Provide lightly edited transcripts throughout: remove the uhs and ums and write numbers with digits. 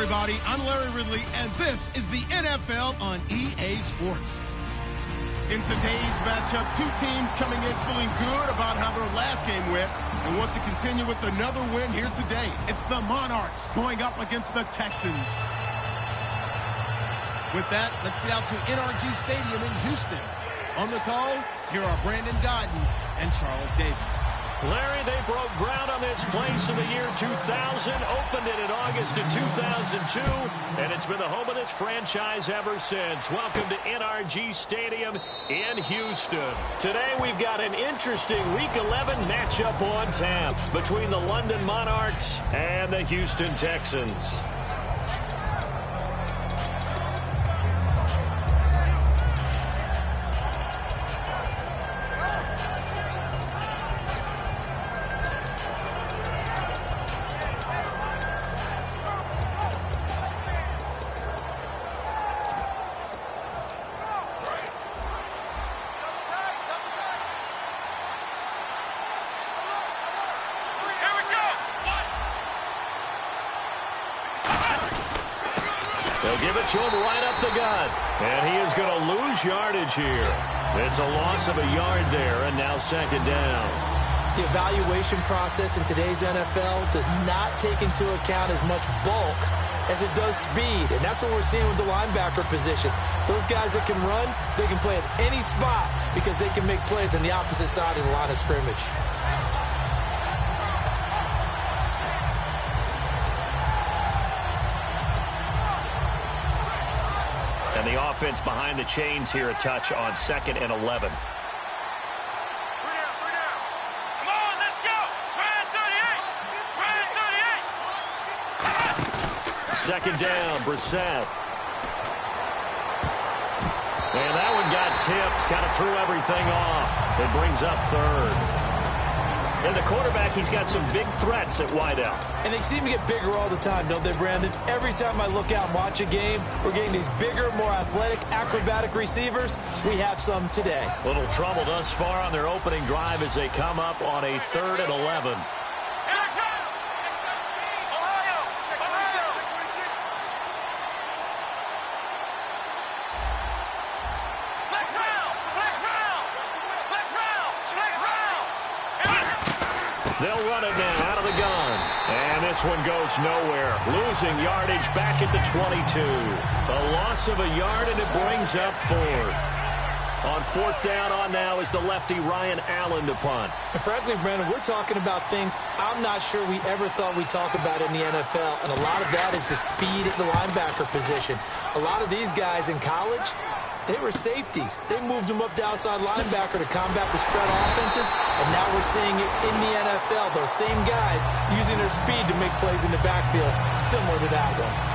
everybody. I'm Larry Ridley, and this is the NFL on EA Sports. In today's matchup, two teams coming in feeling good about how their last game went and want to continue with another win here today. It's the Monarchs going up against the Texans. With that, let's get out to NRG Stadium in Houston. On the call, here are Brandon Godden and Charles Davis. Larry, they broke ground on this place in the year 2000, opened it in August of 2002, and it's been the home of this franchise ever since. Welcome to NRG Stadium in Houston. Today we've got an interesting Week 11 matchup on tap between the London Monarchs and the Houston Texans. They'll give it to him right up the gut. And he is going to lose yardage here. It's a loss of a yard there, and now second down. The evaluation process in today's NFL does not take into account as much bulk as it does speed. And that's what we're seeing with the linebacker position. Those guys that can run, they can play at any spot because they can make plays on the opposite side of the line of scrimmage. And the offense behind the chains here a touch on 2nd and 11. Come on, let's go. Second down, Brissett. And that one got tipped, kind of threw everything off. It brings up third. And the quarterback, he's got some big threats at wideout. And they seem to get bigger all the time, don't they, Brandon? Every time I look out and watch a game, we're getting these bigger, more athletic, acrobatic receivers. We have some today. Little trouble thus far on their opening drive as they come up on a 3rd and 11. They'll run it now out of the gun. And this one goes nowhere. Losing yardage back at the 22. A loss of a yard, and it brings up 4th. On 4th down on now is the lefty Ryan Allen to punt. And frankly, Brandon, we're talking about things I'm not sure we ever thought we'd talk about in the NFL. And a lot of that is the speed at the linebacker position. A lot of these guys in college, they were safeties. They moved them up to outside linebacker to combat the spread offenses, and now we're seeing it in the NFL. Those same guys using their speed to make plays in the backfield, similar to that one.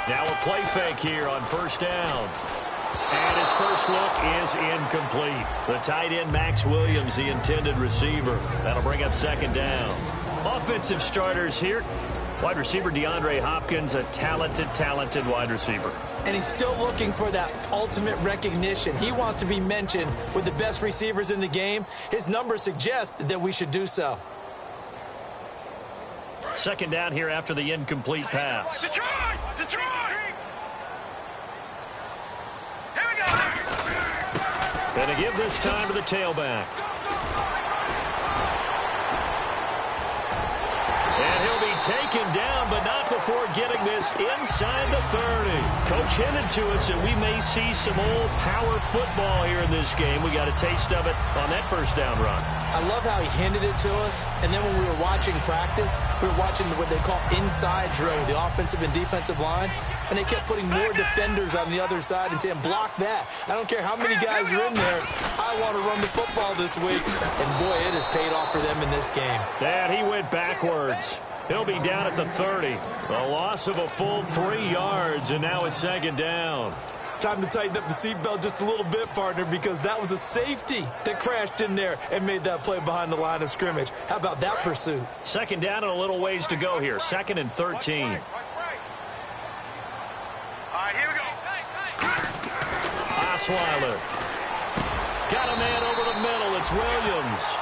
Now a play fake here on 1st down. And his first look is incomplete. The tight end, Max Williams, the intended receiver. That'll bring up 2nd down. Offensive starters here. Wide receiver DeAndre Hopkins, a talented wide receiver. And he's still looking for that ultimate recognition. He wants to be mentioned with the best receivers in the game. His numbers suggest that we should do so. 2nd down here after the incomplete pass. Detroit! Here we go! And to give this time to the tailback. And he'll be taken down, but not before getting this inside the 30. Coach hinted to us that we may see some old power football here in this game. We got a taste of it on that 1st down run. I love how he hinted it to us, and then when we were watching practice, we were watching what they call inside drill, the offensive and defensive line, and they kept putting more defenders on the other side and saying, block that. I don't care how many guys are in there. I want to run the football this week, and boy, it has paid off for them in this game. And he went backwards. He'll be down at the 30. A loss of a full 3 yards, and now it's 2nd down. Time to tighten up the seatbelt just a little bit, partner, because that was a safety that crashed in there and made that play behind the line of scrimmage. How about that pursuit? Second down and a little ways to go here. 2nd and 13. All right, here we go. Osweiler. Got a man over the middle. It's Williams.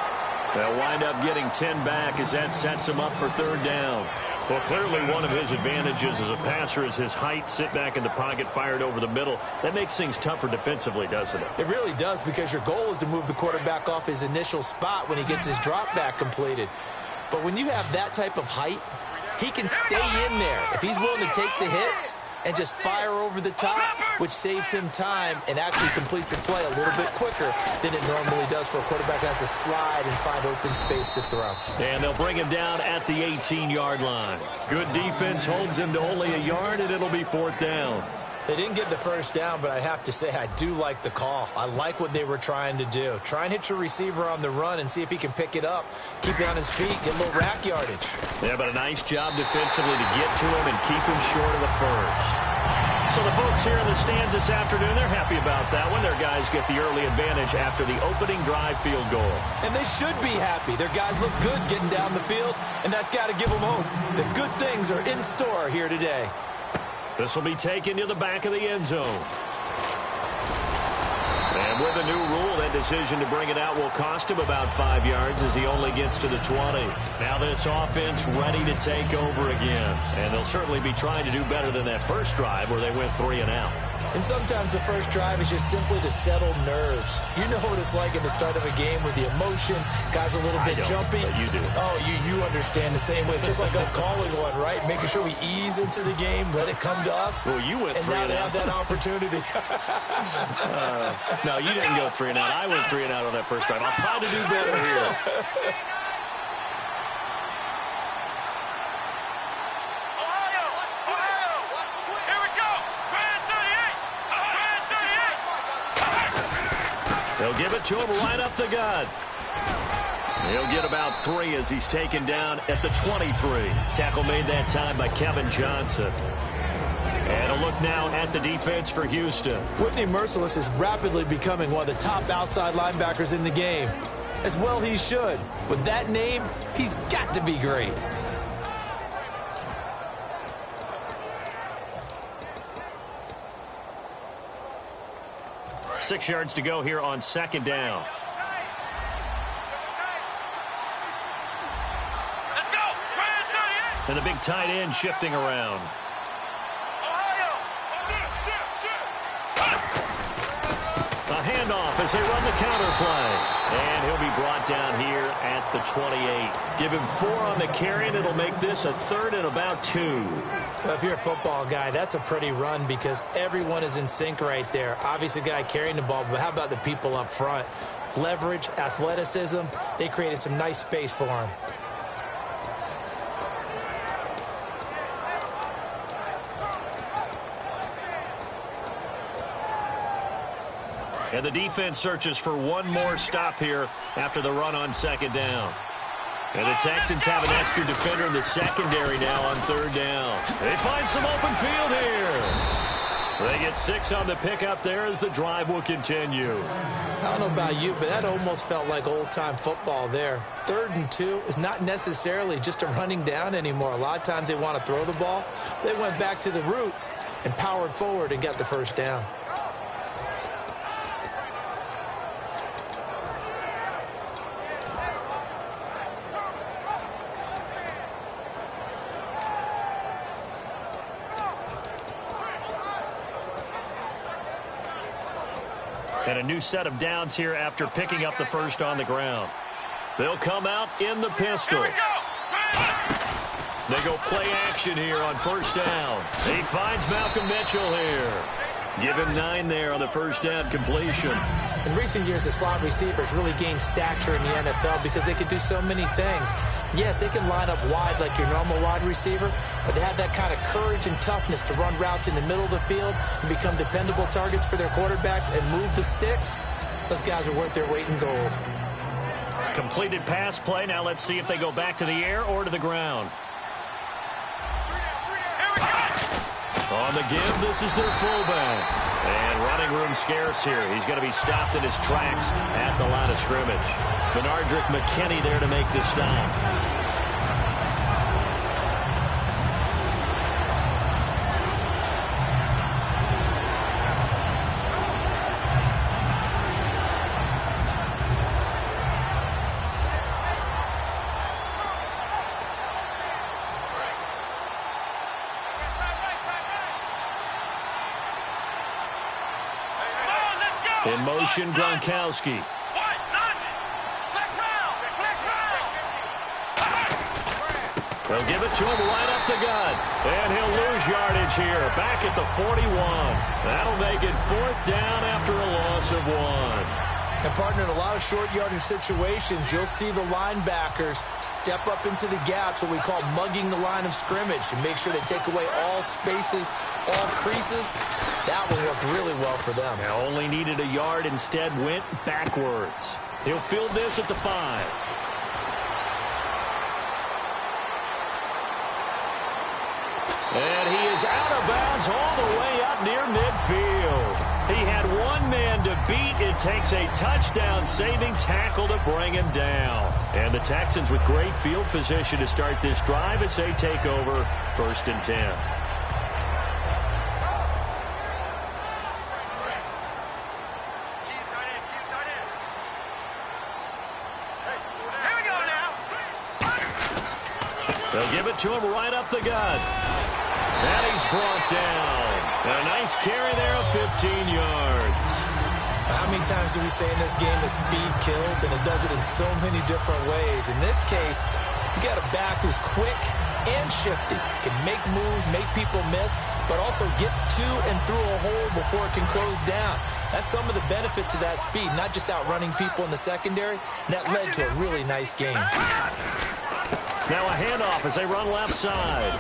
They'll wind up getting 10 back as that sets him up for 3rd down. Well, clearly one of his advantages as a passer is his height. Sit back in the pocket, fired over the middle. That makes things tougher defensively, doesn't it? It really does, because your goal is to move the quarterback off his initial spot when he gets his drop back completed. But when you have that type of height, he can stay in there if he's willing to take the hits and just fire over the top, which saves him time and actually completes a play a little bit quicker than it normally does for a quarterback that has to slide and find open space to throw. And they'll bring him down at the 18-yard line. Good defense holds him to only a yard, and it'll be 4th down. They didn't get the first down, but I have to say I do like the call. I like what they were trying to do. Try and hit your receiver on the run and see if he can pick it up, keep it on his feet, get a little rack yardage. Yeah, but a nice job defensively to get to him and keep him short of the first. So the folks here in the stands this afternoon, they're happy about that one. Their guys get the early advantage after the opening drive field goal. And they should be happy. Their guys look good getting down the field, and that's got to give them hope. The good things are in store here today. This will be taken to the back of the end zone. And with a new rule, that decision to bring it out will cost him about 5 yards as he only gets to the 20. Now this offense ready to take over again. And they'll certainly be trying to do better than that first drive where they went 3 and out. And sometimes the first drive is just simply to settle nerves. You know what it's like at the start of a game with the emotion. Guys are a little bit jumpy. But you do. Oh, you understand the same way. It's just like us calling one, right? Making sure we ease into the game, let it come to us. Well, you went 3 and out. And now they out. have that opportunity. No, you didn't go 3 and out. I went 3 and out on that first drive. I'll try to do better here. They'll give it to him right up the gut. He'll get about 3 as he's taken down at the 23. Tackle made that time by Kevin Johnson. And a look now at the defense for Houston. Whitney Merciless is rapidly becoming one of the top outside linebackers in the game. As well he should. With that name, he's got to be great. Six yards to go here on 2nd down. Let's go. And the big tight end shifting around. A handoff as they run the counter play. And he'll be brought down here at the 28. Give him 4 on the carry, and it'll make this a 3rd and about 2. Well, if you're a football guy, that's a pretty run because everyone is in sync right there. Obviously, the guy carrying the ball, but how about the people up front? Leverage, athleticism, they created some nice space for him. And the defense searches for one more stop here after the run on 2nd down. And the Texans have an extra defender in the secondary now on 3rd down. They find some open field here. They get 6 on the pickup there as the drive will continue. I don't know about you, but that almost felt like old-time football there. 3rd and 2 is not necessarily just a running down anymore. A lot of times they want to throw the ball. They went back to the roots and powered forward and got the first down. And a new set of downs here after picking up the first on the ground. They'll come out in the pistol. They go play action here on 1st down. He finds Malcolm Mitchell here. Give him 9 there on the 1st down completion. In recent years, the slot receivers really gained stature in the NFL because they could do so many things. Yes, they can line up wide like your normal wide receiver, but they have that kind of courage and toughness to run routes in the middle of the field and become dependable targets for their quarterbacks and move the sticks. Those guys are worth their weight in gold. Completed pass play. Now let's see if they go back to the air or to the ground. On the give, this is their fullback. And running room scarce here. He's going to be stopped in his tracks at the line of scrimmage. Monarchs McKinney there to make the stop. In motion, Gronkowski. They'll give it to him right up the gut. And he'll lose yardage here. Back at the 41. That'll make it 4th down after a loss of 1. And, partner, in a lot of short yardage situations, you'll see the linebackers step up into the gaps, what we call mugging the line of scrimmage, to make sure they take away all spaces, all creases. That one worked really well for them. Now only needed a yard, instead went backwards. He'll field this at the 5. And he is out of bounds all the way up near midfield. He had one man to beat. It takes a touchdown-saving tackle to bring him down. And the Texans with great field position to start this drive as they take over 1st and 10. They'll give it to him right up the gut. And he's brought down. And a nice carry there of 15 yards. How many times do we say in this game that speed kills, and it does it in so many different ways? In this case, you got a back who's quick and shifty, can make moves, make people miss, but also gets to and through a hole before it can close down. That's some of the benefits of that speed, not just outrunning people in the secondary. And that led to a really nice game. Now a handoff as they run left side.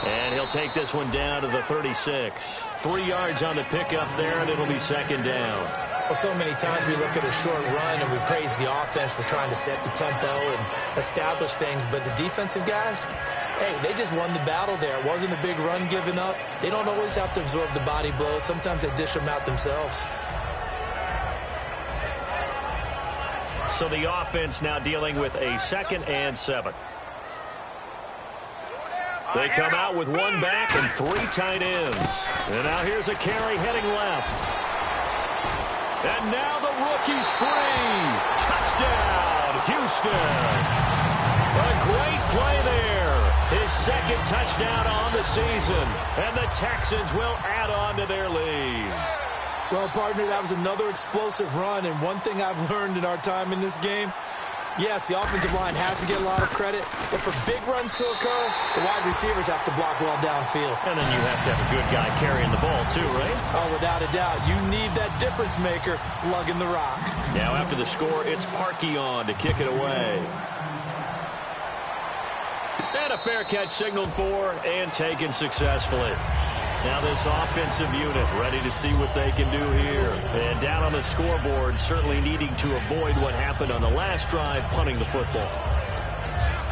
And he'll take this one down to the 36. 3 yards on the pickup there, and it'll be 2nd down. Well, so many times we look at a short run and we praise the offense for trying to set the tempo and establish things. But the defensive guys, hey, they just won the battle there. It wasn't a big run given up. They don't always have to absorb the body blows. Sometimes they dish them out themselves. So the offense now dealing with a 2nd and 7. They come out with one back and 3 tight ends. And now here's a carry heading left. And now the rookie's free. Touchdown, Houston. A great play there. His 2nd touchdown on the season. And the Texans will add on to their lead. Well, partner, that was another explosive run. And one thing I've learned in our time in this game, yes, the offensive line has to get a lot of credit, but for big runs to occur, the wide receivers have to block well downfield. And then you have to have a good guy carrying the ball too, right? Oh, without a doubt. You need that difference maker lugging the rock. Now after the score, it's Parkey on to kick it away. And a fair catch signaled for and taken successfully. Now this offensive unit ready to see what they can do here. And down on the scoreboard, certainly needing to avoid what happened on the last drive, punting the football.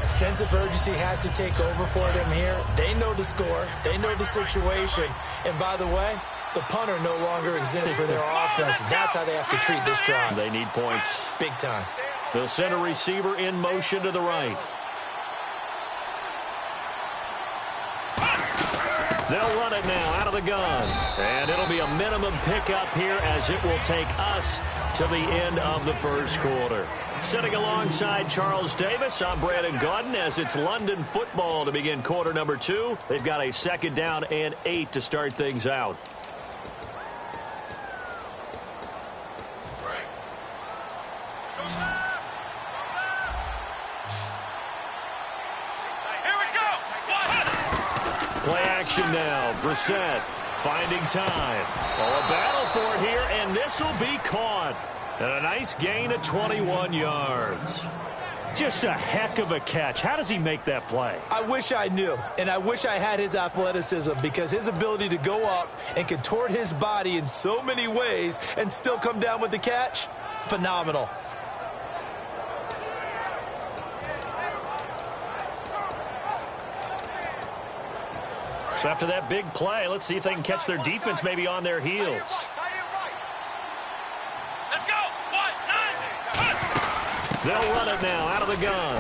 Sense of urgency has to take over for them here. They know the score. They know the situation. And by the way, the punter no longer exists for their offense. That's how they have to treat this drive. They need points. Big time. They'll send a receiver in motion to the right. They'll run it now out of the gun. And it'll be a minimum pickup here as it will take us to the end of the 1st quarter. Sitting alongside Charles Davis, I'm Brandon Gaudin as it's London football to begin quarter number 2. They've got a 2nd down and 8 to start things out. Play action now. Brissett finding time. Oh, a battle for it here, and this will be caught. And a nice gain of 21 yards. Just a heck of a catch. How does he make that play? I wish I knew, and I wish I had his athleticism, because his ability to go up and contort his body in so many ways and still come down with the catch, phenomenal. So after that big play, let's see if they can catch their defense maybe on their heels. Let's go. 1, 9. They'll run it now out of the gun.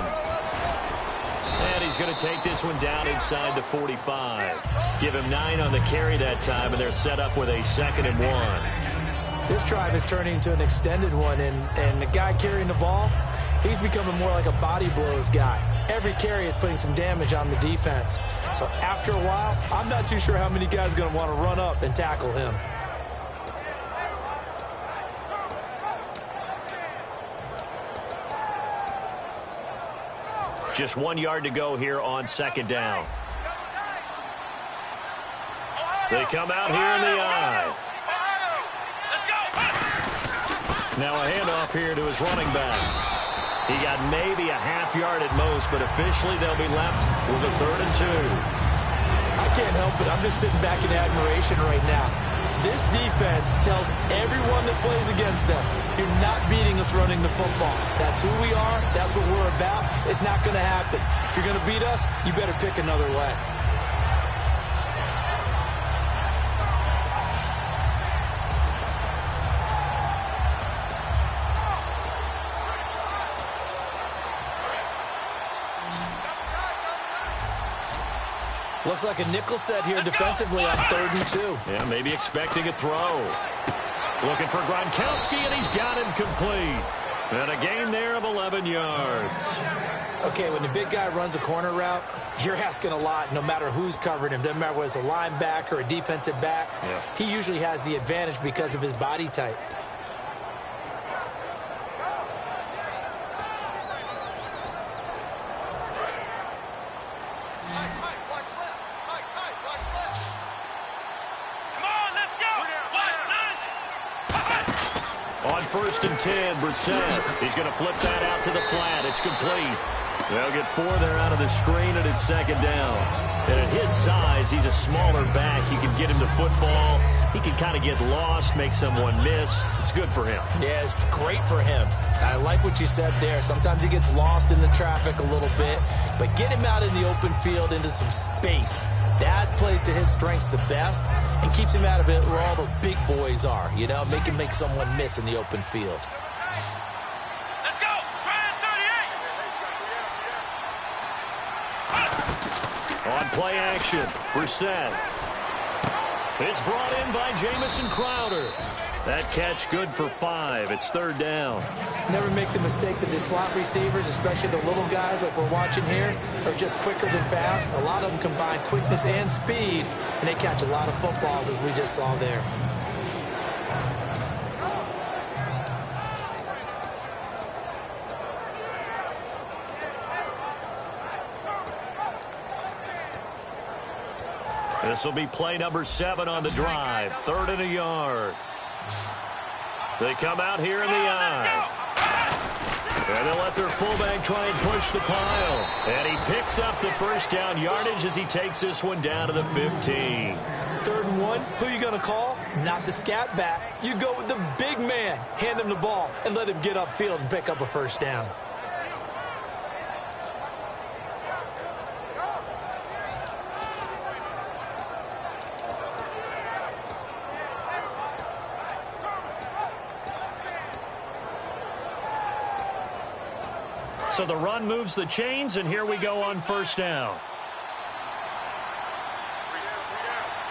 And he's going to take this one down inside the 45. Give him 9 on the carry that time, and they're set up with a 2nd and 1. This drive is turning into an extended one, and the guy carrying the ball, he's becoming more like a body blows guy. Every carry is putting some damage on the defense. So after a while, I'm not too sure how many guys are going to want to run up and tackle him. Just 1 yard to go here on 2nd down. They come out here in the eye. Now a handoff here to his running back. He got maybe a half yard at most, but officially they'll be left with a 3rd and 2. I can't help it. I'm just sitting back in admiration right now. This defense tells everyone that plays against them, you're not beating us running the football. That's who we are. That's what we're about. It's not going to happen. If you're going to beat us, you better pick another way. Looks like a nickel set here defensively on 3rd and 2. Yeah, maybe expecting a throw. Looking for Gronkowski, and he's got him complete. And a gain there of 11 yards. Okay, when the big guy runs a corner route, you're asking a lot no matter who's covering him. Doesn't matter whether it's a linebacker or a defensive back. Yeah. He usually has the advantage because of his body type. On 1st and 10, Brissett. He's going to flip that out to the flat. It's complete. They'll get 4 there out of the screen, and it's 2nd down. And at his size, he's a smaller back. You can get him the football. He can kind of get lost, make someone miss. It's good for him. Yeah, it's great for him. I like what you said there. Sometimes he gets lost in the traffic a little bit, but get him out in the open field into some space. That plays to his strengths the best and keeps him out of it where all the big boys are, you know, make someone miss in the open field. Let's go. 38. On play action, Brissett. It's brought in by Jamison Crowder. That catch good for 5. It's 3rd down. Never make the mistake that the slot receivers, especially the little guys like we're watching here, are just quicker than fast. A lot of them combine quickness and speed, and they catch a lot of footballs, as we just saw there. This will be play number 7 on the drive. 3rd and a yard. They come out here in the eye. And they'll let their fullback try and push the pile. And he picks up the 1st down yardage as he takes this one down to the 15. 3rd and 1, who you going to call? Not the scat back. You go with the big man. Hand him the ball and let him get upfield and pick up a 1st down. So the run moves the chains, and here we go on 1st down.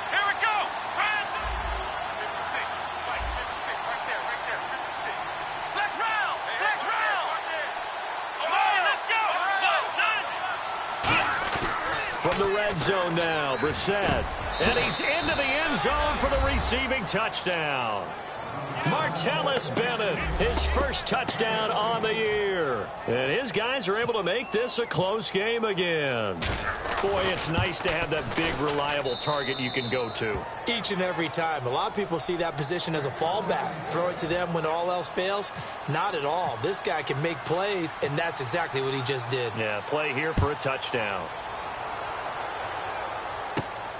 Here we go. 56. Right there. 56. Let's round. Come on, let's go. From the red zone now, Brissett. And he's into the end zone for the receiving touchdown. Martellus Bennett, his 1st touchdown on the year. And his guys are able to make this a close game again. Boy, it's nice to have that big, reliable target you can go to. Each and every time. A lot of people see that position as a fallback. Throw it to them when all else fails. Not at all. This guy can make plays, and that's exactly what he just did. Yeah, play here for a touchdown.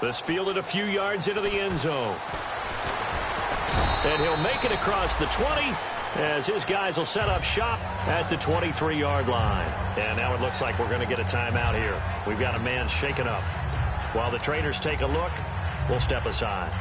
This fielded a few yards into the end zone. And he'll make it across the 20 as his guys will set up shop at the 23-yard line. And now it looks like we're going to get a timeout here. We've got a man shaken up. While the trainers take a look, we'll step aside.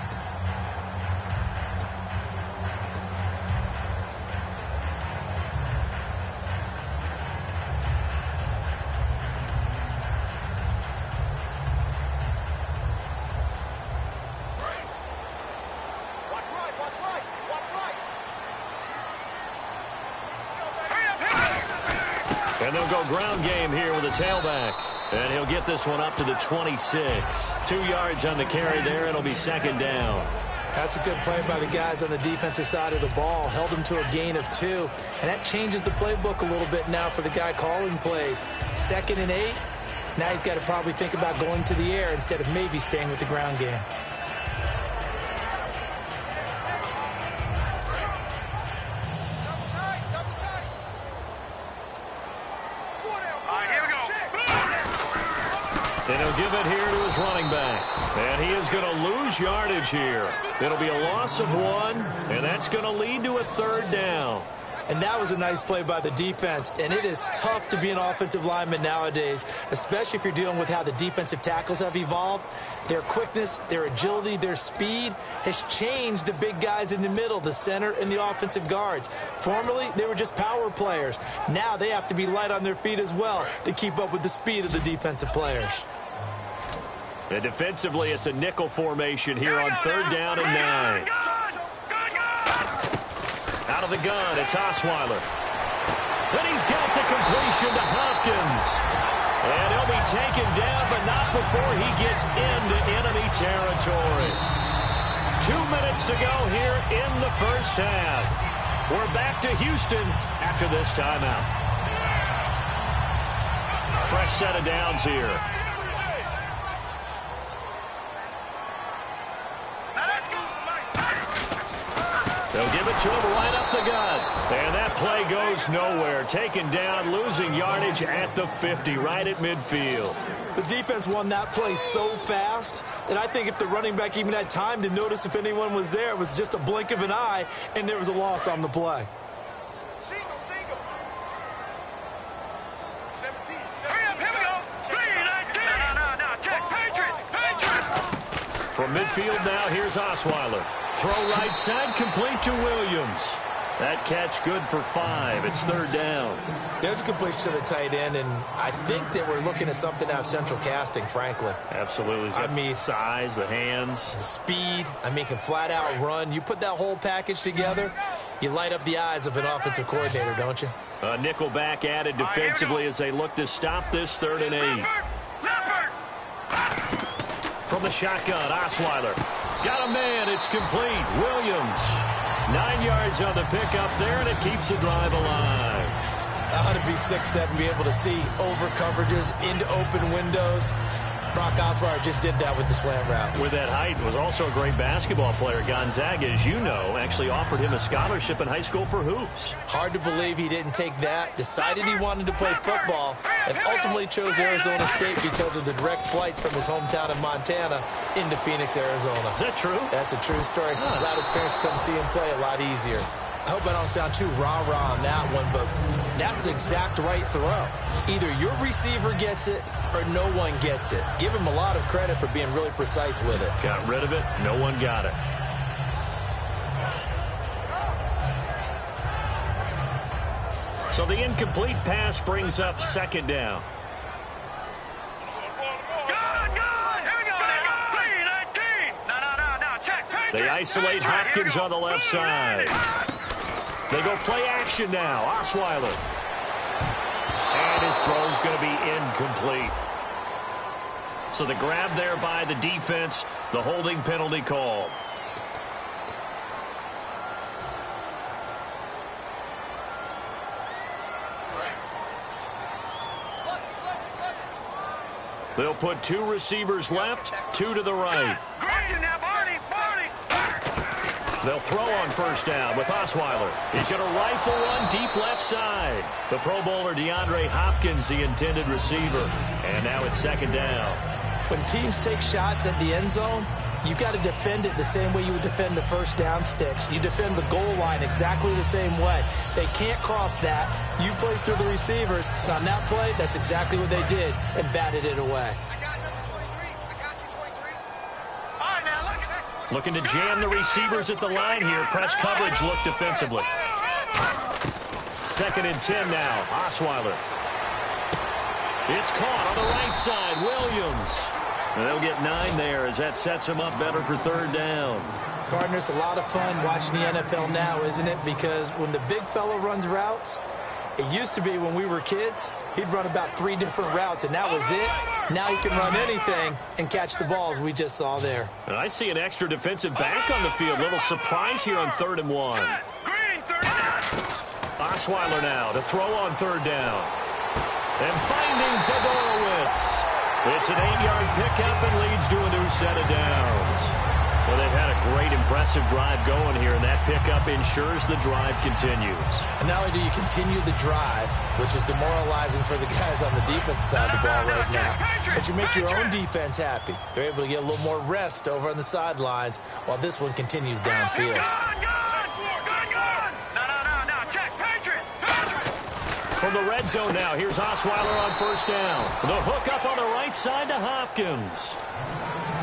And they'll go ground game here with a tailback. And he'll get this one up to the 26. 2 yards on the carry there. It'll be second down. That's a good play by the guys on the defensive side of the ball. Held them to a gain of 2. And that changes the playbook a little bit now for the guy calling plays. 2nd and 8. Now he's got to probably think about going to the air instead of maybe staying with the ground game. And he'll give it here to his running back. And he is going to lose yardage here. It'll be a loss of 1, and that's going to lead to a 3rd down. And that was a nice play by the defense. And it is tough to be an offensive lineman nowadays, especially if you're dealing with how the defensive tackles have evolved. Their quickness, their agility, their speed has changed the big guys in the middle, the center, and the offensive guards. Formerly, they were just power players. Now they have to be light on their feet as well to keep up with the speed of the defensive players. And defensively, it's a nickel formation here on 3rd down and 9. Out of the gun, it's Osweiler. Then he's got the completion to Hopkins. And he'll be taken down, but not before he gets into enemy territory. 2 minutes to go here in the first half. We're back to Houston after this timeout. Fresh set of downs here. They'll give it to him right up the gut. And that play goes nowhere. Taken down, losing yardage at the 50, right at midfield. The defense won that play so fast that I think if the running back even had time to notice if anyone was there, it was just a blink of an eye, and there was a loss on the play. Single. 17. Hurry up, here we go. 3-19. No. Check. Patriot. From midfield now, here's Osweiler. Throw right side, complete to Williams. That catch good for 5. It's 3rd down. There's a completion to the tight end, and I think that we're looking at something out of central casting, frankly. Absolutely. I mean, size, the hands. Speed. Can flat out run. You put that whole package together, you light up the eyes of an offensive coordinator, don't you? A nickel back added defensively as they look to stop this 3rd and 8. From the shotgun, Osweiler. Got a man. It's complete. Williams. 9 yards on the pickup there, and it keeps the drive alive. How to be 6'7", be able to see over coverages into open windows. Brock Osweiler just did that with the slant route. With that height, was also a great basketball player. Gonzaga, as you know, actually offered him a scholarship in high school for hoops. Hard to believe he didn't take that, decided he wanted to play football, and ultimately chose Arizona State because of the direct flights from his hometown of Montana into Phoenix, Arizona. Is that true? That's a true story. Allowed his parents to come see him play a lot easier. I hope I don't sound too rah-rah on that one, but that's the exact right throw. Either your receiver gets it or no one gets it. Give him a lot of credit for being really precise with it. Got rid of it. No one got it. So the incomplete pass brings up 2nd down. They isolate Hopkins on the left side. They go play action now. Osweiler. And his throw's going to be incomplete. So the grab there by the defense, the holding penalty called. They'll put 2 receivers left, 2 to the right. They'll throw on 1st down with Osweiler. He's going to rifle one deep left side. The Pro Bowler DeAndre Hopkins, the intended receiver. And now it's 2nd down. When teams take shots at the end zone, you got to defend it the same way you would defend the 1st down sticks. You defend the goal line exactly the same way. They can't cross that. You play through the receivers. And on that play, that's exactly what they did and batted it away. I got number 23. I got you Looking to jam the receivers at the line here. Press coverage look defensively. 2nd and 10 now. Osweiler. It's caught on the right side. Williams. And they'll get 9 there as that sets them up better for 3rd down. Partner, it's a lot of fun watching the NFL now, isn't it? Because when the big fella runs routes, it used to be when we were kids, he'd run about 3 different routes, and that was it. Now he can run anything and catch the balls we just saw there. And I see an extra defensive back on the field. Little surprise here on 3rd and 1. Osweiler now to throw on 3rd down. And finding Fedorowicz. It's an 8-yard pickup and leads to a new set of downs. Well, they've had a great, impressive drive going here, and that pickup ensures the drive continues. And not only do you continue the drive, which is demoralizing for the guys on the defensive side of the ball right now, but you make your own defense happy. They're able to get a little more rest over on the sidelines while this one continues downfield. From the red zone now, here's Osweiler on 1st down. The hook up on the right side to Hopkins.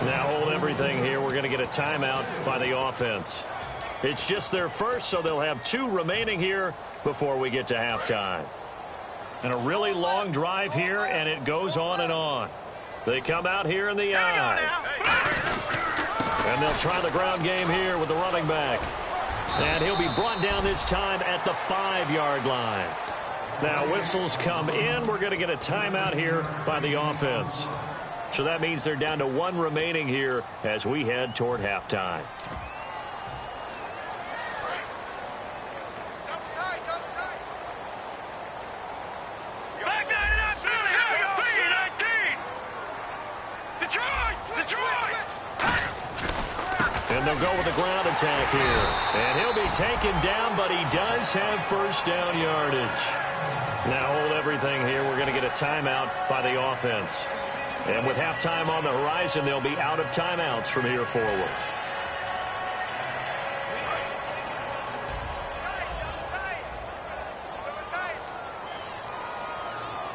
Now hold everything here. We're going to get a timeout by the offense. It's just their first, so they'll have 2 remaining here before we get to halftime. And a really long drive here, and it goes on and on. They come out here in the eye. And they'll try the ground game here with the running back. And he'll be brought down this time at the 5-yard line. Now whistles come in. We're going to get a timeout here by the offense. So that means they're down to 1 remaining here as we head toward halftime. And they'll go with the ground attack here. And he'll be taken down, but he does have 1st down yardage. Now hold everything here. We're going to get a timeout by the offense. And with halftime on the horizon, they'll be out of timeouts from here forward.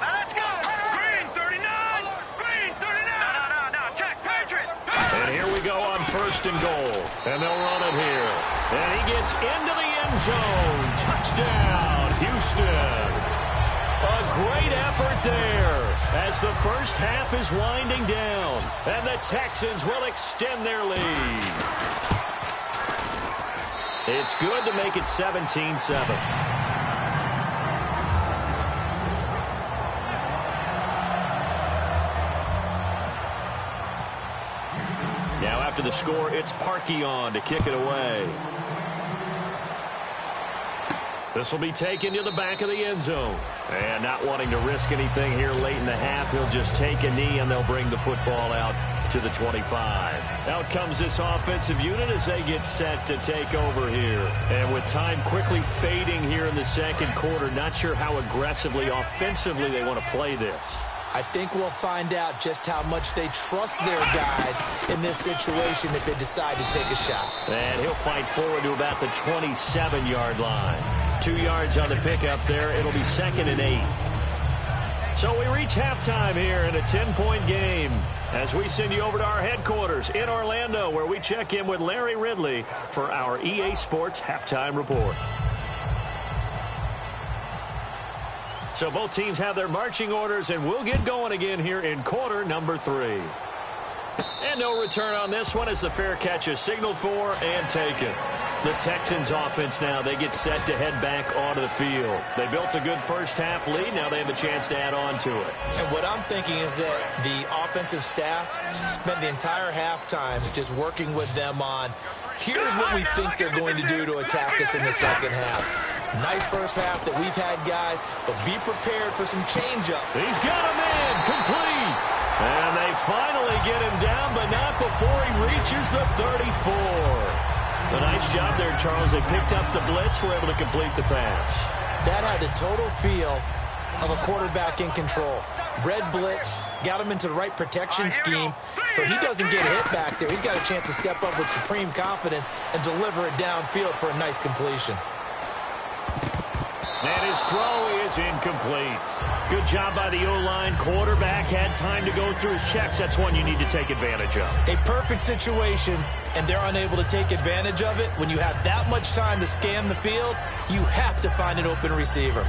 Let's go! Green 39! Green 39! No, check, Patriot! And here we go on 1st and goal. And they'll run it here. And he gets into the end zone. Touchdown, Houston. A great effort there as the first half is winding down. And the Texans will extend their lead. It's good to make it 17-7. Now after the score, it's Parkey on to kick it away. This will be taken to the back of the end zone. And not wanting to risk anything here late in the half, he'll just take a knee and they'll bring the football out to the 25. Out comes this offensive unit as they get set to take over here. And with time quickly fading here in the 2nd quarter, not sure how aggressively, offensively they want to play this. I think we'll find out just how much they trust their guys in this situation if they decide to take a shot. And he'll fight forward to about the 27-yard line. 2 yards on the pickup there. It'll be 2nd and 8. So we reach halftime here in a 10-point game as we send you over to our headquarters in Orlando, where we check in with Larry Ridley for our EA Sports Halftime Report. So both teams have their marching orders, and we'll get going again here in quarter number 3. And no return on this one as the fair catch is signaled for and taken. The Texans offense now, they get set to head back onto the field. They built a good first half lead. Now they have a chance to add on to it. And what I'm thinking is that the offensive staff spent the entire halftime just working with them on, here's what we think they're going to do to attack us in the 2nd half. Nice first half that we've had, guys, but be prepared for some change-up. He's got him in, complete. And they finally get him down, but not before he reaches the 34. A nice job there, Charles. They picked up the blitz, were able to complete the pass. That had the total feel of a quarterback in control. Red blitz, got him into the right protection scheme, so he doesn't get hit back there. He's got a chance to step up with supreme confidence and deliver it downfield for a nice completion. And his throw is incomplete. Good job by the O-line. Quarterback had time to go through his checks. That's one you need to take advantage of. A perfect situation, and they're unable to take advantage of it. When you have that much time to scan the field, you have to find an open receiver.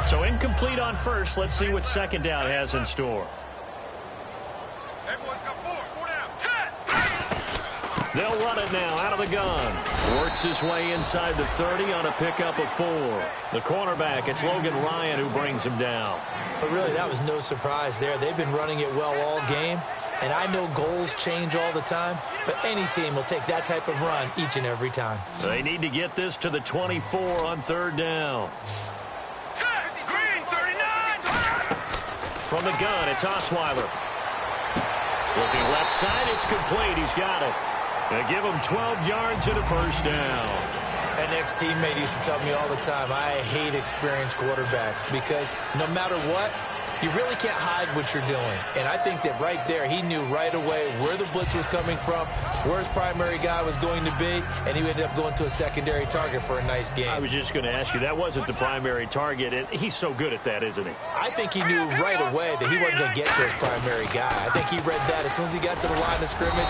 So incomplete on first. Let's see what second down has in store. Everyone's got four down. Set. They'll run it now out of the gun. Works his way inside the 30 on a pickup of 4. The cornerback, it's Logan Ryan who brings him down. But really, that was no surprise there. They've been running it well all game. And I know goals change all the time, but any team will take that type of run each and every time. They need to get this to the 24 on third down. From the gun, it's Osweiler. Looking left side, it's complete. He's got it. They give him 12 yards and a first down. An ex-teammate used to tell me all the time, I hate experienced quarterbacks because no matter what, you really can't hide what you're doing. And I think that right there, he knew right away where the blitz was coming from, where his primary guy was going to be, and he ended up going to a secondary target for a nice game. I was just going to ask you, that wasn't the primary target, and he's so good at that, isn't he? I think he knew right away that he wasn't going to get to his primary guy. I think he read that as soon as he got to the line of scrimmage,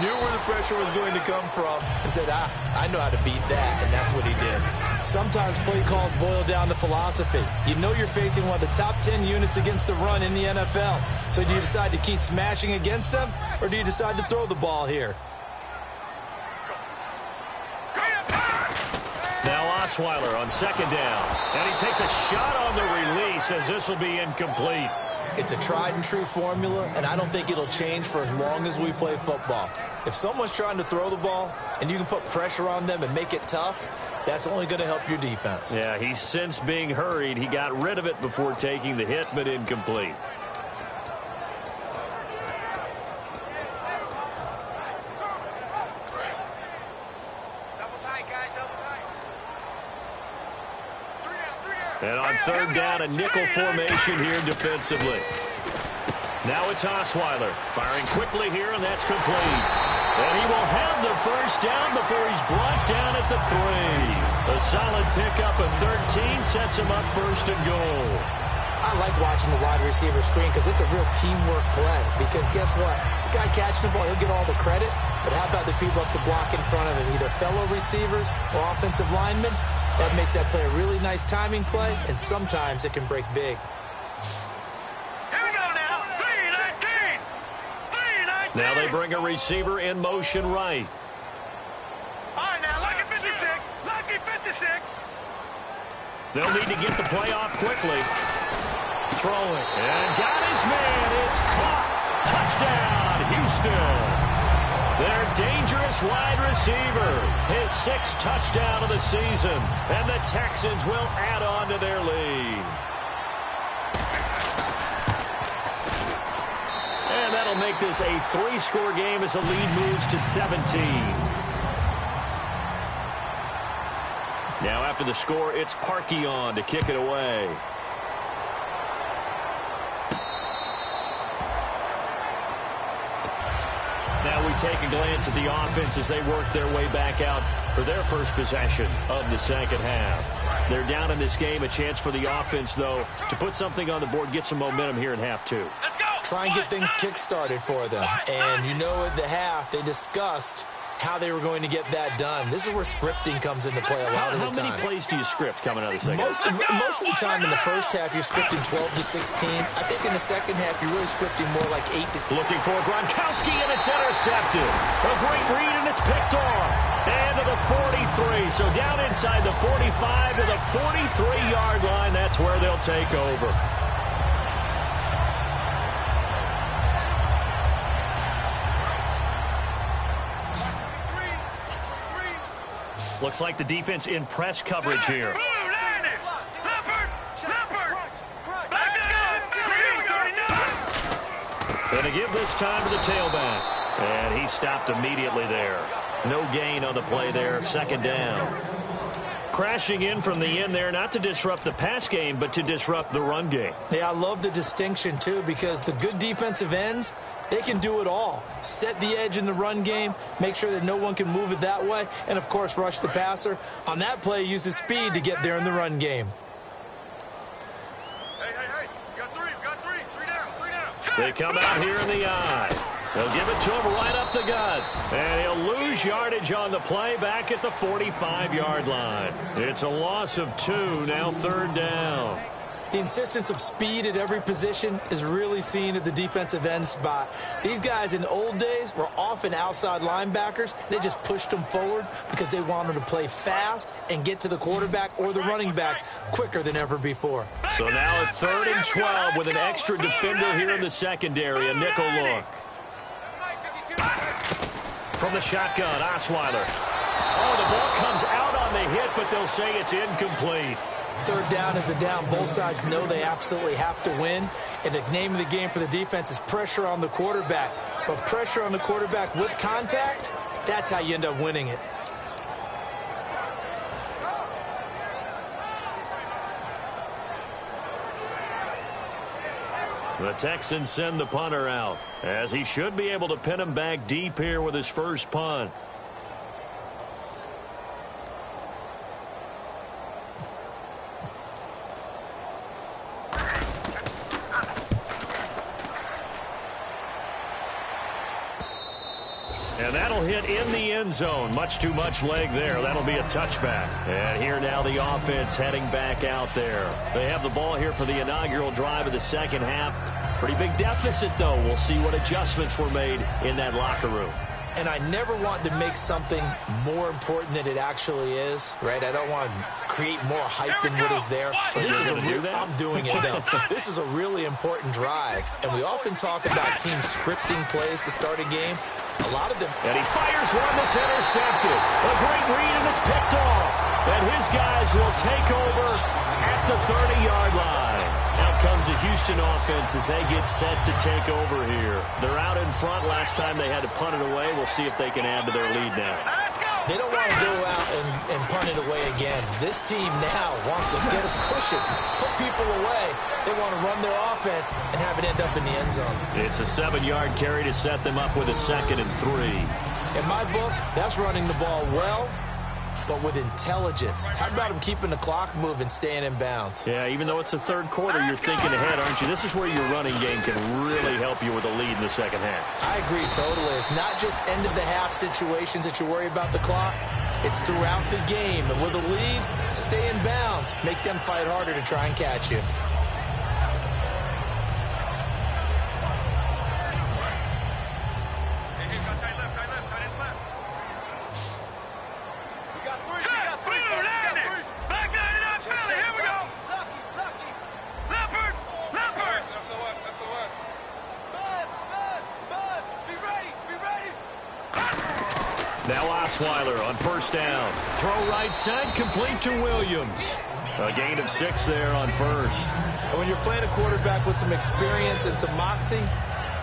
knew where the pressure was going to come from, and said, I know how to beat that, and that's what he did. Sometimes play calls boil down to philosophy. You know you're facing one of the top 10 units against the run in the NFL. So do you decide to keep smashing against them, or do you decide to throw the ball here? Now Osweiler on second down. And he takes a shot on the release as this will be incomplete. It's a tried and true formula, and I don't think it'll change for as long as we play football. If someone's trying to throw the ball and you can put pressure on them and make it tough, that's only going to help your defense. Yeah, he's since being hurried. He got rid of it before taking the hit, but incomplete. Double tight, guys, double tight. And on third down, a nickel formation here defensively. Now it's Osweiler firing quickly here, and that's complete. And he will have the first down before he's brought down at the 3. A solid pickup of 13 sets him up first and goal. I like watching the wide receiver screen because it's a real teamwork play. Because guess what? The guy catching the ball, he'll get all the credit. But how about the people up to block in front of him, either fellow receivers or offensive linemen? That makes that play a really nice timing play, and sometimes it can break big. Now they bring a receiver in motion right. All right, now, lucky 56. Lucky 56. They'll need to get the play off quickly. Throwing. And got his man. It's caught. Touchdown, Houston. Their dangerous wide receiver. His 6th touchdown of the season. And the Texans will add on to their lead. And that'll make this a 3-score game as the lead moves to 17. Now after the score, it's Parkey on to kick it away. Now we take a glance at the offense as they work their way back out for their first possession of the second half. They're down in this game. A chance for the offense, though, to put something on the board, get some momentum here in half 2. Try and get things kick-started for them. And you know at the half, they discussed how they were going to get that done. This is where scripting comes into play a lot of the time. How many plays do you script coming out of the second? Most of the time in the first half, you're scripting 12 to 16. I think in the second half, you're really scripting more like 8 to... Looking for Gronkowski, and it's intercepted. A great read, and it's picked off. And to the 43. So down inside the 45 to the 43-yard line. That's where they'll take over. Looks like the defense in press coverage here. Going to give this time to the tailback. And he stopped immediately there. No gain on the play there. Second down. crashing in from the end there, not to disrupt the pass game, but to disrupt the run game. Yeah, I love the distinction, too, because the good defensive ends, they can do it all. Set the edge in the run game, make sure that no one can move it that way, and, of course, rush the passer. On that play, use his speed to get there in the run game. Hey. We got three. Three down. They come out here in the eye. They'll give it to him right up the gut. And he'll lose yardage on the play back at the 45-yard line. It's a loss of 2, now 3rd down. The insistence of speed at every position is really seen at the defensive end spot. These guys in the old days were often outside linebackers. They just pushed them forward because they wanted to play fast and get to the quarterback or the running backs quicker than ever before. So now at 3rd and 12 with an extra defender here in the secondary, a nickel look. From the shotgun, Osweiler. Oh, the ball comes out on the hit, but they'll say it's incomplete. 3rd down is a down. Both sides know they absolutely have to win. And the name of the game for the defense is pressure on the quarterback. But pressure on the quarterback with contact, that's how you end up winning it. The Texans send the punter out, as he should be able to pin him back deep here with his first punt. And that'll hit in the end zone. Much too much leg there. That'll be a touchback. And here now the offense heading back out there. They have the ball here for the inaugural drive of the second half. Pretty big deficit, though. We'll see what adjustments were made in that locker room. And I never want to make something more important than it actually is, right? I don't want to create more hype than what is there. But this is I'm doing it, though. This is a really important drive. And we often talk about teams scripting plays to start a game. A lot of them. And he fires one that's intercepted. A great read, and it's picked off. And his guys will take over at the 30-yard line. Out comes the Houston offense as they get set to take over here. They're out in front. Last time they had to punt it away. We'll see if they can add to their lead now. They don't want to go out and punt it away again. This team now wants to push it, put people away. They want to run their offense and have it end up in the end zone. It's a 7-yard carry to set them up with a 2nd and 3. In my book, that's running the ball well, but with intelligence. How about him keeping the clock moving, staying in bounds? Yeah, even though it's the 3rd quarter, you're thinking ahead, aren't you? This is where your running game can really help you with a lead in the second half. I agree totally. It's not just end-of-the-half situations that you worry about the clock. It's throughout the game. And with a lead, stay in bounds. Make them fight harder to try and catch you. Now Osweiler on 1st down. Throw right side, complete to Williams. A gain of 6 there on 1st. And when you're playing a quarterback with some experience and some moxie,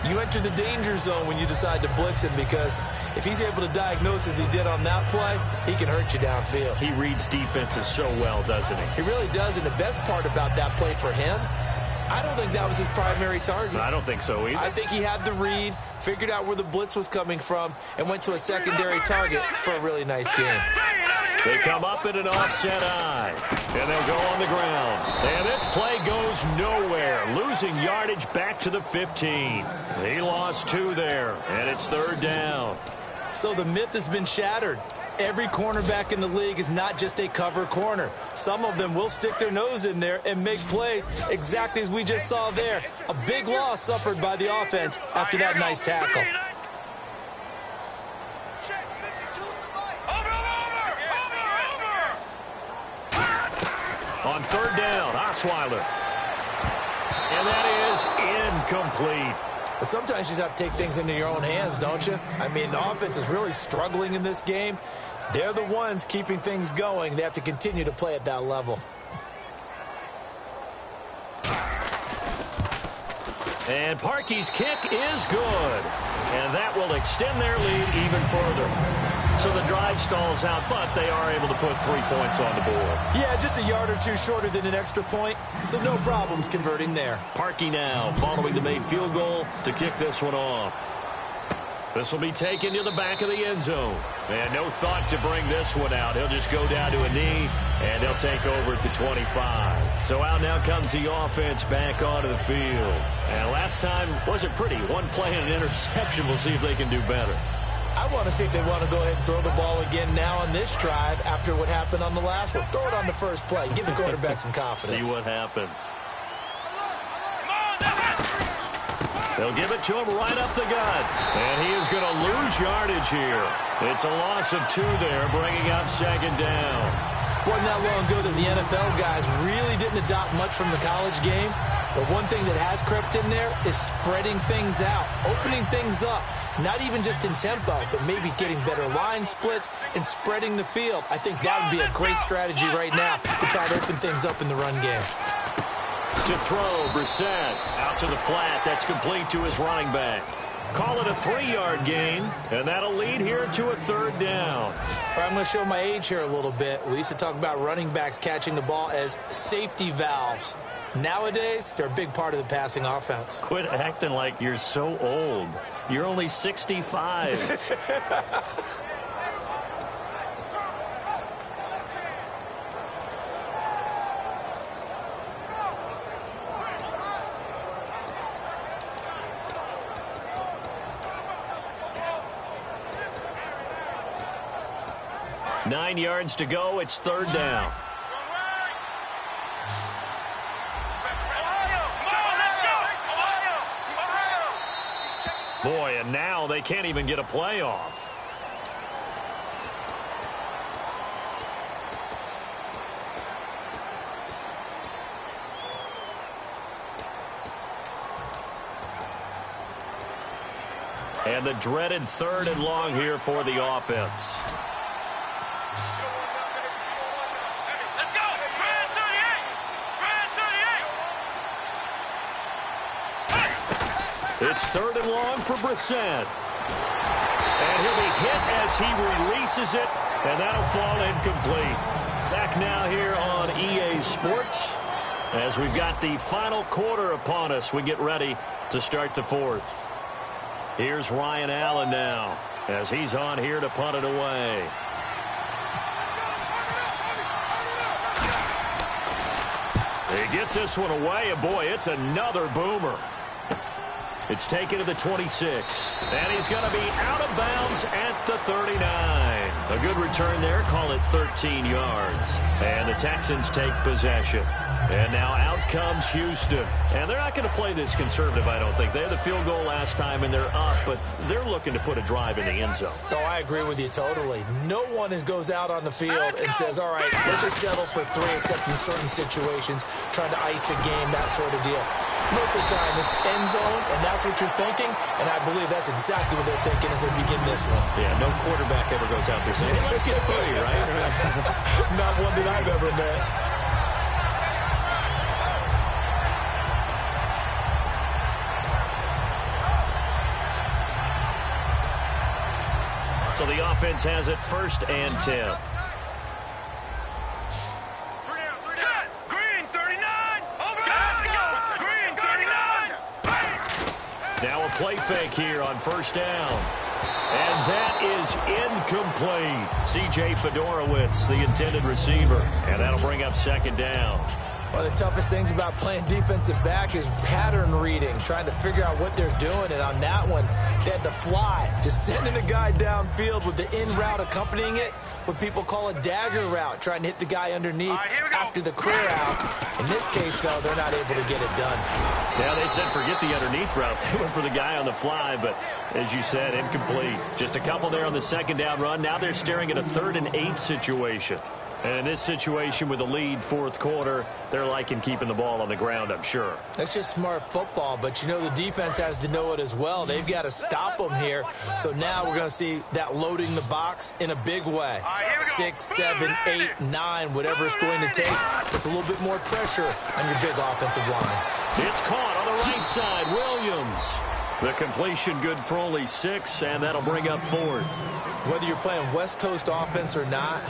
you enter the danger zone when you decide to blitz him, because if he's able to diagnose as he did on that play, he can hurt you downfield. He reads defenses so well, doesn't he? He really does, and the best part about that play for him, I don't think that was his primary target. I don't think so either. I think he had the read, figured out where the blitz was coming from, and went to a secondary target for a really nice game. They come up in an offset eye, and they'll go on the ground. And this play goes nowhere, losing yardage back to the 15. He lost 2 there, and it's 3rd down. So the myth has been shattered. Every cornerback in the league is not just a cover corner. Some of them will stick their nose in there and make plays exactly as we just saw there. A big loss suffered by the offense after that nice tackle. On 3rd down, Osweiler. And that is incomplete. But sometimes you just have to take things into your own hands, don't you? I mean, the offense is really struggling in this game. They're the ones keeping things going. They have to continue to play at that level. And Parkey's kick is good. And that will extend their lead even further. So the drive stalls out, but they are able to put 3 points on the board. Yeah, just a yard or two shorter than an extra point, so no problems converting there. Parkey now following the made field goal to kick this one off. This will be taken to the back of the end zone. And no thought to bring this one out. He'll just go down to a knee, and he'll take over at the 25. So out now comes the offense back onto the field. And last time wasn't pretty. One play and an interception. We'll see if they can do better. I want to see if they want to go ahead and throw the ball again now on this drive after what happened on the last one. Throw it on the first play. Give the quarterback some confidence. See what happens. They'll give it to him right up the gut. And he is going to lose yardage here. It's a loss of 2 there, bringing up second down. Wasn't that long ago that the NFL guys really didn't adopt much from the college game. But one thing that has crept in there is spreading things out, opening things up. Not even just in tempo, but maybe getting better line splits and spreading the field. I think that would be a great strategy right now to try to open things up in the run game. To throw, Brissett out to the flat. That's complete to his running back. Call it a 3-yard gain, and that'll lead here to a third down. I'm going to show my age here a little bit. We used to talk about running backs catching the ball as safety valves. Nowadays, they're a big part of the passing offense. Quit acting like you're so old. You're only 65. 9 yards to go. It's third down. Boy, and now they can't even get a play off. And the dreaded 3rd and long here for the offense. It's 3rd and long for Brissett. And he'll be hit as he releases it, and that'll fall incomplete. Back now here on EA Sports as we've got the final quarter upon us. We get ready to start the 4th. Here's Ryan Allen now as he's on here to punt it away. He gets this one away, and boy, it's another boomer. It's taken to the 26, and he's going to be out of bounds at the 39. A good return there, call it 13 yards. And the Texans take possession. And now out comes Houston. And they're not going to play this conservative, I don't think. They had the field goal last time, and they're up, but they're looking to put a drive in the end zone. Oh, I agree with you totally. No one goes out on the field and says, all right, let's just settle for 3, except in certain situations, trying to ice a game, that sort of deal. Most of the time, it's end zone, and that's what you're thinking, and I believe that's exactly what they're thinking as they begin this one. Yeah, no quarterback ever goes out there saying, hey, let's get 30, right? Not one that I've ever met. So the offense has it 1st and 10. Now a play fake here on 1st down. And that is incomplete. C.J. Fedorowicz, the intended receiver. And that'll bring up 2nd down. One of the toughest things about playing defensive back is pattern reading, trying to figure out what they're doing. And on that one, they had to fly, just sending a guy downfield with the in route accompanying it, what people call a dagger route, trying to hit the guy underneath after the clear out. In this case, though, they're not able to get it done. Yeah, they said forget the underneath route. They went for the guy on the fly, but as you said, incomplete. Just a couple there on the 2nd down run. Now they're staring at a 3rd and 8 situation. And in this situation with the lead 4th quarter, they're liking keeping the ball on the ground, I'm sure. That's just smart football, but you know the defense has to know it as well. They've got to stop them here. So now we're going to see that loading the box in a big way. 6, 7, 8, 9, whatever it's going to take. It's a little bit more pressure on your big offensive line. It's caught on the right side. Williams. The completion good for only 6, and that'll bring up 4th. Whether you're playing West Coast offense or not,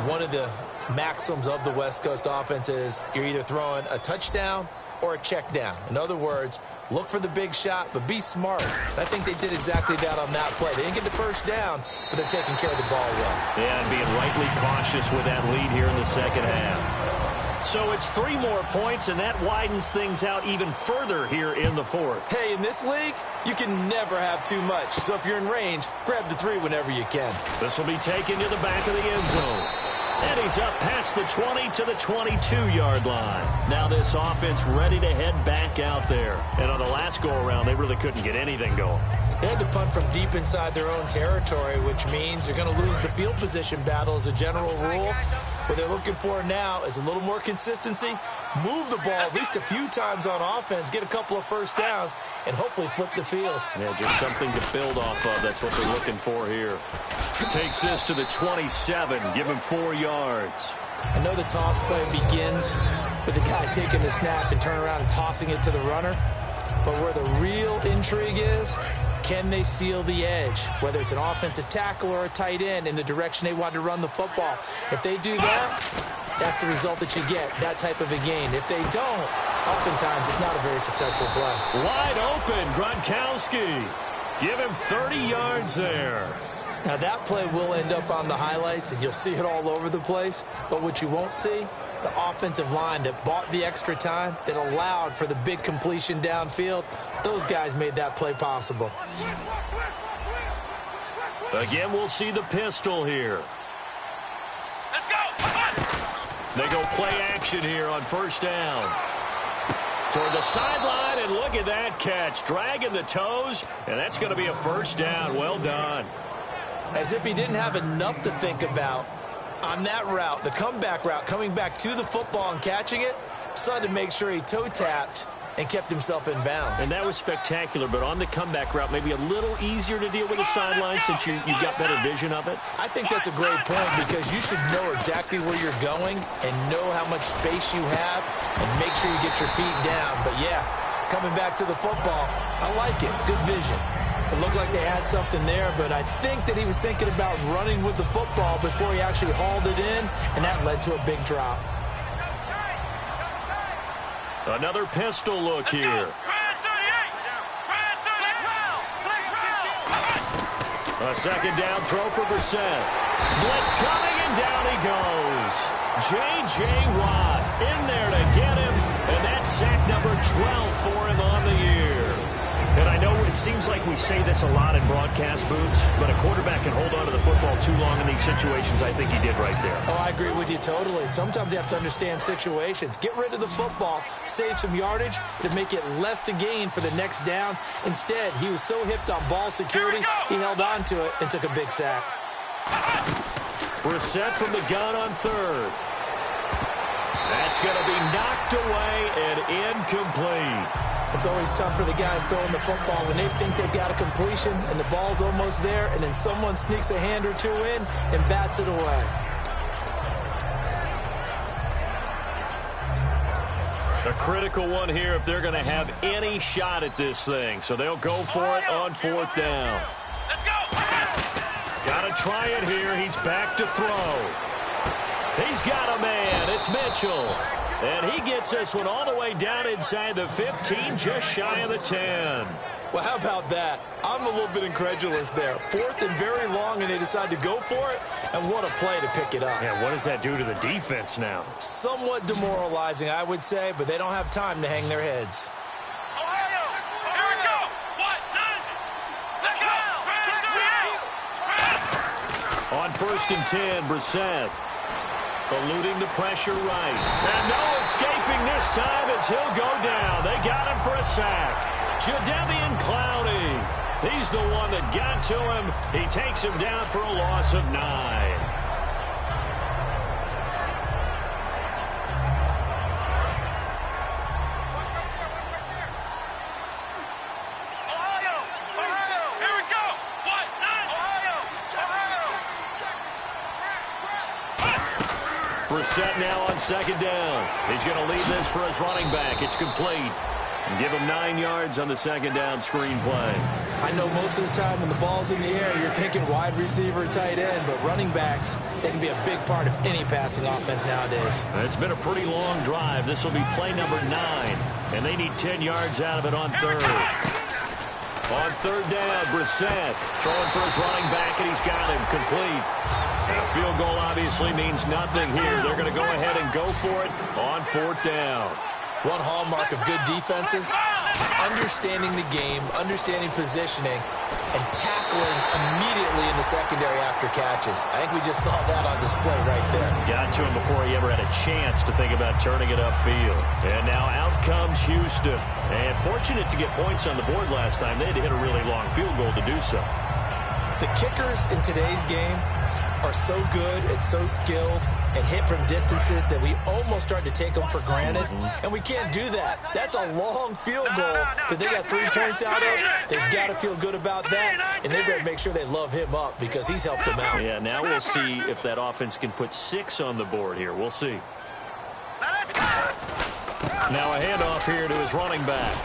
one of the maxims of the West Coast offense is you're either throwing a touchdown or a check down. In other words, look for the big shot, but be smart. And I think they did exactly that on that play. They didn't get the first down, but they're taking care of the ball well. Yeah, and being rightly cautious with that lead here in the second half. So it's 3 more points, and that widens things out even further here in the 4th. Hey, in this league, you can never have too much. So if you're in range, grab the 3 whenever you can. This will be taken to the back of the end zone. And he's up past the 20 to the 22-yard line. Now this offense ready to head back out there. And on the last go-around, they really couldn't get anything going. They had to punt from deep inside their own territory, which means you're going to lose the field position battle as a general rule. What they're looking for now is a little more consistency, move the ball at least a few times on offense, get a couple of first downs, and hopefully flip the field. Yeah, just something to build off of. That's what they're looking for here. Takes this to the 27, give him 4 yards. I know the toss play begins with the guy taking the snap and turn around and tossing it to the runner, but where the real intrigue is, can they seal the edge, whether it's an offensive tackle or a tight end in the direction they want to run the football? If they do that, that's the result that you get, that type of a gain. If they don't, oftentimes it's not a very successful play. Wide open, Gronkowski. Give him 30 yards there. Now that play will end up on the highlights, and you'll see it all over the place. But what you won't see, the offensive line that bought the extra time, that allowed for the big completion downfield, those guys made that play possible. Again, we'll see the pistol here. Let's go. They go play action here on first down. Toward the sideline, and look at that catch. Dragging the toes, and that's going to be a first down. Well done. As if he didn't have enough to think about on that route, the comeback route, coming back to the football and catching it, decided to make sure he toe-tapped and kept himself in bounds. And that was spectacular, but on the comeback route, maybe a little easier to deal with the sideline since you've got better vision of it. I think that's a great point because you should know exactly where you're going and know how much space you have and make sure you get your feet down. But, yeah, coming back to the football, I like it. Good vision. It looked like they had something there, but I think that he was thinking about running with the football before he actually hauled it in, and that led to a big drop. Another pistol look here. A second down throw for Brissett. Blitz coming, and down he goes. J.J. Watt in there to get him, and that's sack number 12 for him on the year. And I know it seems like we say this a lot in broadcast booths, but a quarterback can hold on to the football too long in these situations. I think he did right there. Oh, I agree with you totally. Sometimes you have to understand situations. Get rid of the football, save some yardage to make it less to gain for the next down. Instead, he was so hipped on ball security, he held on to it and took a big sack. Brissett from the gun on third. That's going to be knocked away and incomplete. It's always tough for the guys throwing the football when they think they've got a completion and the ball's almost there, and then someone sneaks a hand or two in and bats it away. A critical one here if they're going to have any shot at this thing. So they'll go for it on fourth down. Let's go. Got to try it here. He's back to throw. He's got a man. It's Mitchell. And he gets this one all the way down inside the 15, just shy of the 10. Well, how about that? I'm a little bit incredulous there. Fourth and very long, and they decide to go for it, and what a play to pick it up. Yeah, what does that do to the defense now? Somewhat demoralizing, I would say, but they don't have time to hang their heads. Ohio, here we go. What? None. Let's go. On first and 10, Brissett. Eluding the pressure right. And no escaping this time as he'll go down. They got him for a sack. Jadeveon Clowney. He's the one that got to him. He takes him down for a loss of 9. Ohio. Brissett now on second down. He's going to lead this for his running back. It's complete. And give him 9 yards on the second down screen play. I know most of the time when the ball's in the air, you're thinking wide receiver, tight end, but running backs, they can be a big part of any passing offense nowadays. It's been a pretty long drive. This will be play number 9, and they need 10 yards out of it on third. On third down, Brissett throwing for his running back, and he's got him complete. A field goal obviously means nothing here. They're going to go ahead and go for it on fourth down. One hallmark of good defenses is understanding the game, understanding positioning, and tackling immediately in the secondary after catches. I think we just saw that on display right there. Got to him before he ever had a chance to think about turning it upfield. And now out comes Houston. And fortunate to get points on the board last time. They had to hit a really long field goal to do so. The kickers in today's game are so good and so skilled and hit from distances that we almost start to take them for granted. And we can't do that. That's a long field goal that they got 3 points out of. They've got to feel good about that, and they better make sure they love him up because he's helped them out. Yeah, now we'll see if that offense can put 6 on the board here. We'll see. Now a handoff here to his running back.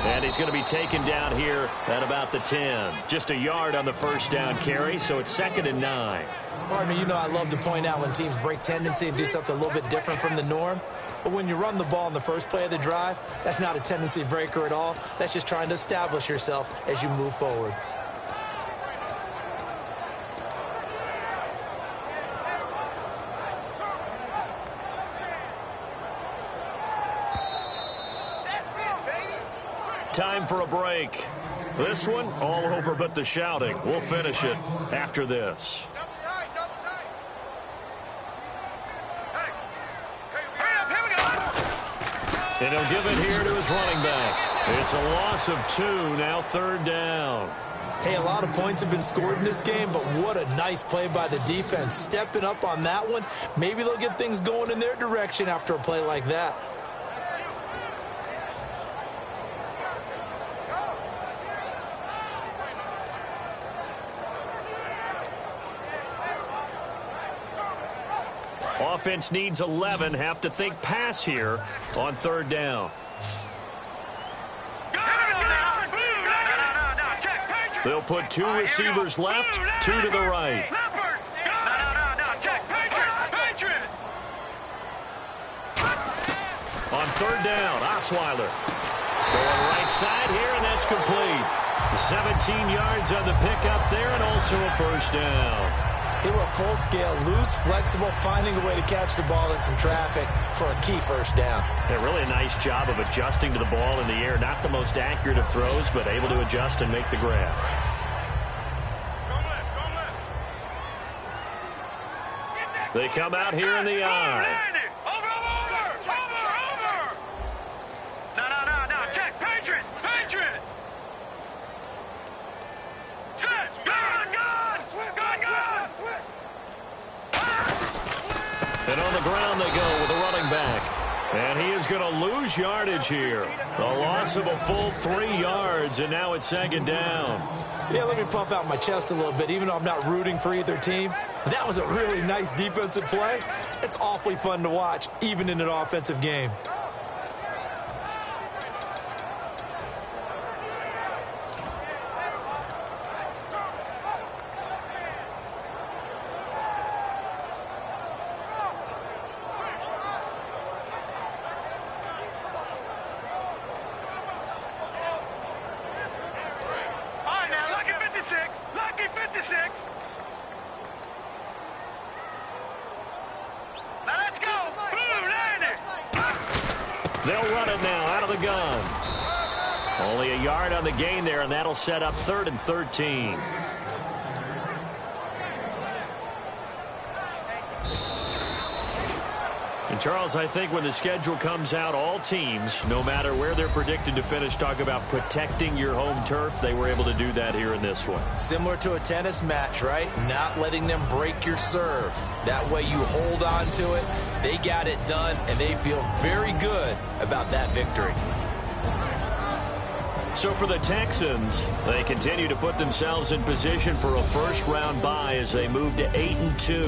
And he's going to be taken down here at about the 10. Just a yard on the first down carry, so it's 2nd and 9. Partner, you know I love to point out when teams break tendency and do something a little bit different from the norm. But when you run the ball in the first play of the drive, that's not a tendency breaker at all. That's just trying to establish yourself as you move forward. Time for a break. This one, all over but the shouting. We'll finish it after this. And he'll give it here to his running back. It's a loss of 2, now 3rd down. Hey, a lot of points have been scored in this game, but what a nice play by the defense. Stepping up on that one, maybe they'll get things going in their direction after a play like that. Offense needs 11. Have to think pass here on 3rd down. They'll put 2 receivers left, 2 to the right. On 3rd down, Osweiler going right side here, and that's complete. 17 yards on the pickup there, and also a first down. They were full scale, loose, flexible, finding a way to catch the ball in some traffic for a key first down. Yeah, really a nice job of adjusting to the ball in the air. Not the most accurate of throws, but able to adjust and make the grab. They come out here in the eye. And on the ground they go with a running back. And he is going to lose yardage here. A loss of a full 3 yards, and now it's 2nd down. Yeah, let me puff out my chest a little bit, even though I'm not rooting for either team. That was a really nice defensive play. It's awfully fun to watch, even in an offensive game. They'll run it now out of the gun. Only a yard on the gain there, and that'll set up 3rd and 13. And Charles, I think when the schedule comes out, all teams, no matter where they're predicted to finish, talk about protecting your home turf. They were able to do that here in this one. Similar to a tennis match, right? Not letting them break your serve. That way you hold on to it. They got it done, and they feel very good about that victory. So for the Texans, they continue to put themselves in position for a first-round bye as they move to 8-2.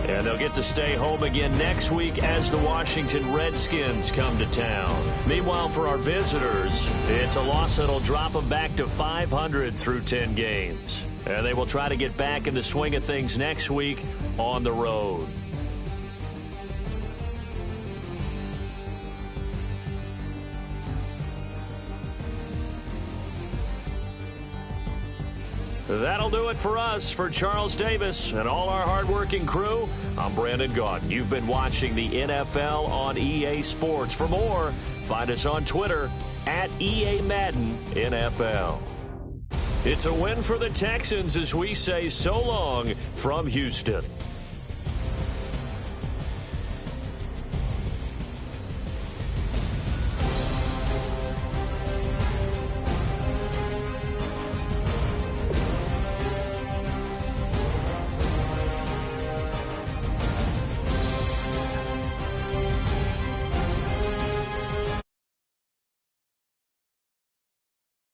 And they'll get to stay home again next week as the Washington Redskins come to town. Meanwhile, for our visitors, it's a loss that'll drop them back to 500 through 10 games. And they will try to get back in the swing of things next week on the road. That'll do it for us. For Charles Davis and all our hardworking crew, I'm Brandon Gaudin. You've been watching the NFL on EA Sports. For more, find us on Twitter at EA Madden NFL. It's a win for the Texans as we say so long from Houston.